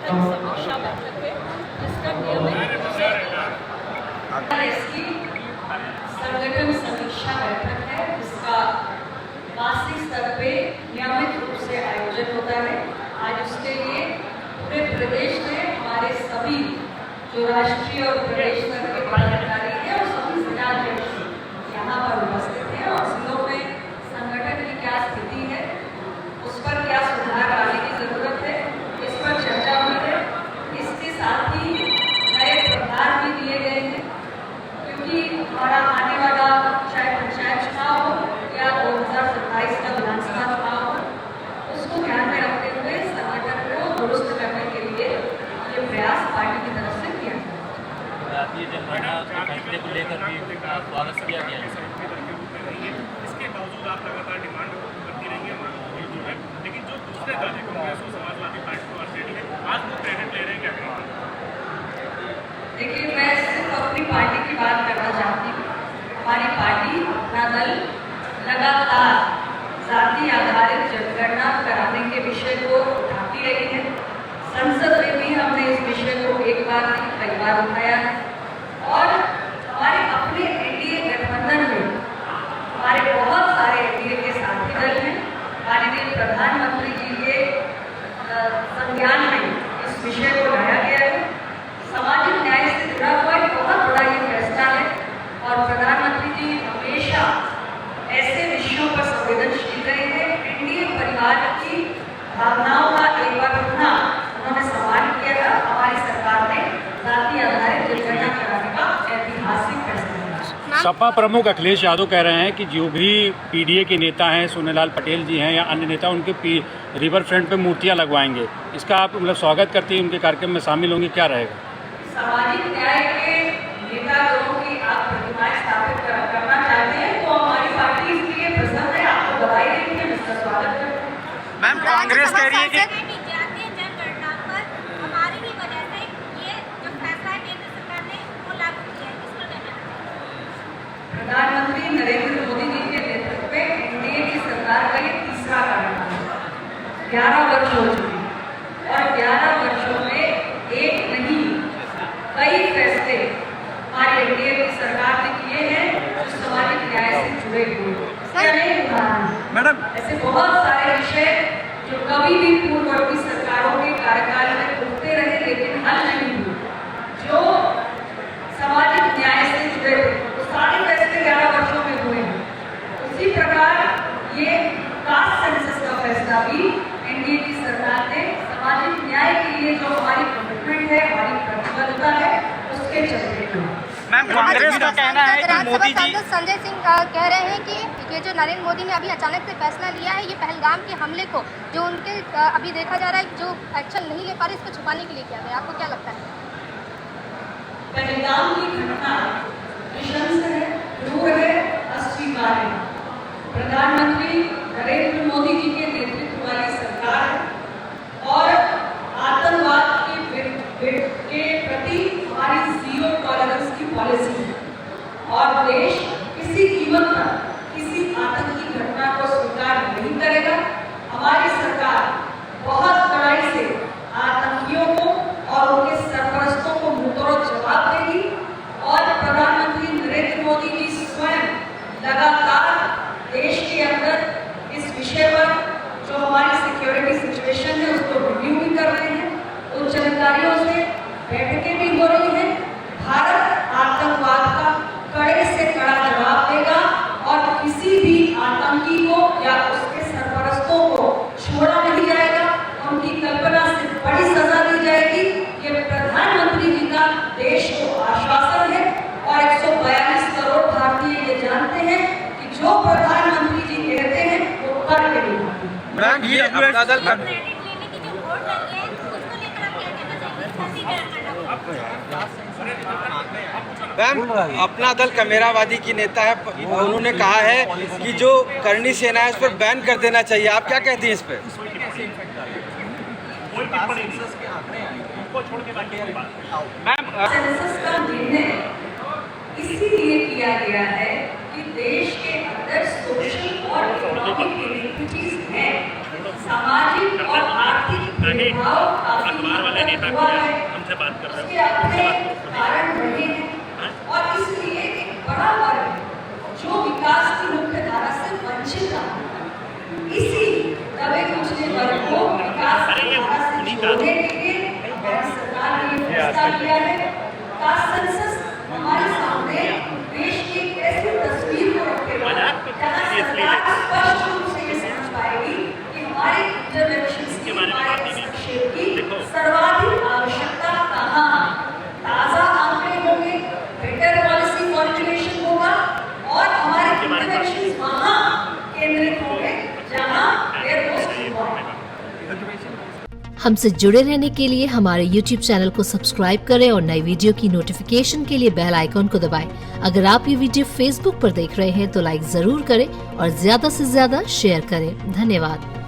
संगठन समीक्षा बैठक है जिसका नियमित इसकी संगठन समीक्षा बैठक है जिसका मासिक स्तर पे नियमित रूप से आयोजन होता है। आज उसके लिए पूरे प्रदेश में हमारे सभी जो राष्ट्रीय और प्रदेश स्तर के पदाधिकारी हैं और सभी जिलाध्यक्ष यहाँ पर उपस्थित हैं और जिलों में संगठन की क्या स्थिति है, उस पर क्या सुधार लाने की जरूरत है, इस पर चर्चा हुई है। इसके साथ ही नए प्रभार भी दिए गए हैं क्योंकि हमारा आने वाला चाहे पंचायत चुनाव हो या 2027 का विधानसभा चुनाव हो, उसको ध्यान में रखते हुए संगठन को दुरुस्त करने के लिए ये प्रयास पार्टी की तरफ से किया भारतीय जनगणना के फैसले को लेकर भी स्वागत किया गया है। इसके बावजूद आप लगातार डिमांड करती रही है, लेकिन जो दूसरे दल है कांग्रेस और समाजवादी पार्टी को आरजेडी है, आज वो क्रेडिट ले रहे हैं क्या? देखिए, मैं सिर्फ अपनी पार्टी की बात करना चाहती हूँ। हमारी पार्टी, अपना दल लगातार जाति आधारित जनगणना कराने के विषय को उठाती रही है। संसद में भी हमने इस विषय को एक बार नहीं कई बार उठाया है और हमारे अपने एनडीए गठबंधन में हमारे बहुत सारे एनडीए के साथी दल हैं। माननीय प्रधानमंत्री जी के संज्ञान में इस विषय को लाया गया है। सामाजिक न्याय से जुड़ा हुआ एक बहुत बड़ा ये फैसला है और प्रधानमंत्री जी हमेशा ऐसे विषयों पर संवेदनशील रहे हैं। एनडीए परिवार की भावनाओं का एक बार पुनः उन्होंने सम्मान किया था। हमारी सरकार ने जाति आधारित जनगणना कराने का ऐतिहासिक फैसला लिया। सपा प्रमुख अखिलेश यादव कह रहे हैं कि जो भी पीडीए के नेता हैं, सोनेलाल पटेल जी हैं या अन्य नेता, उनके रिवर फ्रंट पे मूर्तियां लगवाएंगे। इसका आप मतलब स्वागत करती हैं, उनके कार्यक्रम में शामिल होंगे, क्या रहेगा? सामाजिक न्याय के नेता लोगों की आप प्रतिमाएं स्थापित करना चाहते हैं तो हमारी पार्टी इसके लिए प्रसन्न है। आपको बधाई देती है, इसका स्वागत करते हैं। मैम, कांग्रेस कह रही है कि जनगणना पर हमारी ही वजह से ये जो फैसला केंद्र सरकार ने वो लागू किया है, इस पर कहना है। प्रधानमंत्री नरेंद्र मोदी जी के नेतृत्व में एनडीए की सरकार का ये तीसरा कार्यकाल है। 11 वर्ष हो चुके हैं और 11 वर्षों में एक नहीं कई फैसले हमारी एनडीए की सरकार ने किए हैं जो सामाजिक न्याय से जुड़े हुए हैं। मैडम, ऐसे बहुत सारे विषय जो कभी भी पूर्ववर्ती सरकारों के कार्यकाल में उठते रहे लेकिन हल नहीं हुए, जो सामाजिक न्याय से जुड़े थे, तो सारे फैसले 11 वर्षों में हुए हैं। उसी प्रकार ये कास्ट सेंसस का फैसला भी एनडीए की सरकार ने सामाजिक न्याय के लिए जो हमारी कमिटमेंट है, हमारी प्रतिबद्धता है, उसके चलते हुए। मैम, कांग्रेस का कहना है कि मोदी जी संजय सिंह कह रहे हैं कि ये जो नरेंद्र मोदी ने अभी अचानक से फैसला लिया है, ये पहलगाम के हमले को जो उनके अभी देखा जा रहा है जो एक्शन नहीं ले पा रहे, इसको छुपाने के लिए किया गया। आपको क्या लगता है? पहलगाम की घटना नृशंस है, क्रूर है, अस्वीकार्य है। प्रधानमंत्री नरेंद्र मोदी जी के नेतृत्व वाली सरकार है और आतंकवाद के प्रति हमारी जीरो टॉलरेंस की पॉलिसी है और देश किसी कीमत पर किसी आतंकी घटना को स्वीकार नहीं करेगा। हमारी सरकार बहुत कड़ाई से आतंकियों को और उनके सरपरस्तों को मुंहतोड़ जवाब देगी और प्रधानमंत्री नरेंद्र मोदी जी स्वयं लगातार देश के अंदर इस विषय पर जो हमारी सिक्योरिटी सिचुएशन है उसको रिव्यू भी कर रहे हैं। उच्च अधिकारियों से बैठकें भी हो रही हैं। भारत आतंकवाद का कड़े से कड़ा जवाब देगा और किसी भी आतंकी को या उसके सरपरस्तों को छोड़ा नहीं जाएगा। उनकी कल्पना से बड़ी सजा दी जाएगी। ये प्रधानमंत्री जी का देश को आश्वासन है और 142 करोड़ भारतीय ये जानते हैं कि जो प्रधानमंत्री जी कहते हैं वो करके दिखाते हैं। ये अपना दल क्रेडिट लेने की जो वोट डली है, उसको लेकर आप क्या कहना चाहेंगे? मैम, अपना दल कमेरावादी की नेता है, उन्होंने कहा है कि जो करनी सेना है उस पर बैन कर देना चाहिए। आप क्या कहती हैं इस पर? सेंसस का निर्णय इसीलिए किया गया है कि देश के अंदर सोशल और इकोनॉमिक इनइक्विटीज हैं सामाजिक और आर्थिक भेदभाव काफी अखबार वाले नेता हुआ है, हमसे बात कर रहे उसके हो अपने कारण रहे हैं और इसलिए एक बड़ा वर्ग है जो विकास की मुख्य धारा से वंचित रहा। इसी दबे कुचले वर्ग को विकास की धारा से जोड़ने के लिए भारत सरकार ने ये फैसला लिया है। कास्ट सेंसस हमारे सामने देश की एक ऐसी तस्वीर को रखेगा जहाँ सरकार स्पष्ट रूप से ये समझ पाएगी कि हमारे इंटरवेंशंस की हस्तक्षेप की सर्वाधिक आवश्यकता कहाँ है। ताज़ा आंकड़े होंगे, बेटर पॉलिसी फॉर्मुलेशन होगा और हमारे इंटरवेंशंस वहाँ केंद्रित होंगे जहाँ देयर मोस्ट इम्पोर्टेंट। हमसे जुड़े रहने के लिए हमारे YouTube चैनल को सब्सक्राइब करें और नई वीडियो की नोटिफिकेशन के लिए बेल आइकॉन को दबाएं। अगर आप ये वीडियो Facebook पर देख रहे हैं तो लाइक जरूर करें और ज्यादा से ज्यादा शेयर करें। धन्यवाद।